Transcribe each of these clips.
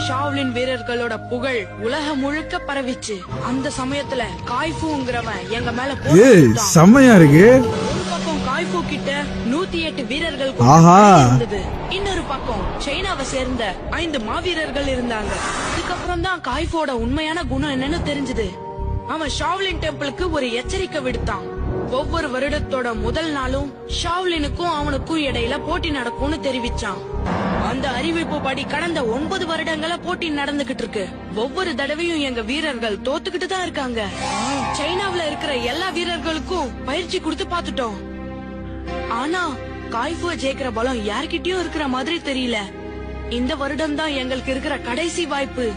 Shaolin வீரர்களோட புகழ் உலகம் முழுக்க பரவிச்சு. அந்த சமயத்துல காய்ஃபுங்கிறவன் எங்க மேல செம்மையா இருக்கு. ஒரு பக்கம் காய்ஃபு கிட்ட 108 வீரர்கள் இருந்தது. இன்னொரு பக்கம் சைனாவை சேர்ந்த 5 மாவீரர்கள் இருந்தாங்க. அதுக்கப்புறம் தான் காய்ஃபோட உண்மையான குணம் என்னன்னு தெரிஞ்சது. அவன் ஷாவ்லின் டெம்பிளுக்கு ஒரு எச்சரிக்கை விடுத்தான். ஒவ்வொரு வருடத்தோட முதல் நாளும் ஷாவ்லினுக்கும் அவனுக்கும் இடையில போட்டி நடக்கும்னு தெரிவிச்சான். அந்த அறிவிப்பு படி கடந்த 9 வருடங்களா போட்டி நடந்துகிட்டு இருக்கு. ஒவ்வொரு தடவையும் எங்க வீரர்கள் தோத்துக்கிட்டு தான் இருக்காங்க. சைனாவுல இருக்கிற எல்லா வீரர்களுக்கும் பயிற்சி கொடுத்து பாத்துட்டோம். ஆனா காய்ஃபுவ ஜெயிக்கிற பலம் யார்கிட்டயும் இருக்கிற மாதிரி தெரியல. இந்த வருடம் தான் எங்களுக்கு இருக்கிற கடைசி வாய்ப்பு.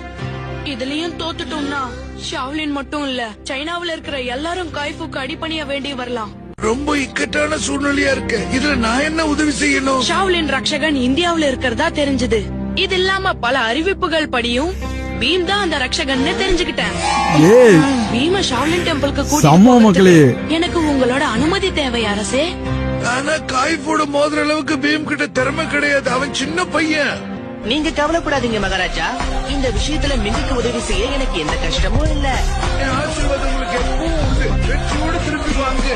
இதுலயும் தோத்துட்டோம்னா ஷாவ்லின் மட்டும் இல்ல, சைனாவுல இருக்கிற எல்லாரும் காய்ஃபுக்கு அடிபணிய வேண்டி வரலாம். ரொம்ப இக்கட்டான சூழ்நிலையா இருக்கு. இதுல நான் என்ன உதவி செய்யணும்? ஷாவ்லின் ரக்ஷகன் இந்தியாவுல இருக்கிறதா தெரிஞ்சது. இது இல்லாம பல அறிவிப்புகள் படியும் பீம் தான் அந்த ரக்ஷகன்னு தெரிஞ்சுக்கிட்டேன். பீம ஷாவ்லின் டெம்பிளுக்கு கூட்டிட்டு எனக்கு உங்களோட அனுமதி தேவை அரசே. ஆனா காய்ஃபோட மோதிர அளவுக்கு பீம் கிட்ட திறமை கிடையாது. அவன் சின்ன பையன். நீங்க கவலைப்படாதீங்க மகாராஜா. இந்த விஷயத்துல மிங்குக்கு உதவி செய்ய எனக்கு எந்த கஷ்டமும் இல்ல. என் ஆசீர்வாதம் உங்களுக்கு எப்பவும் உண்டு. வெற்றியோடு திரும்பி வாங்க.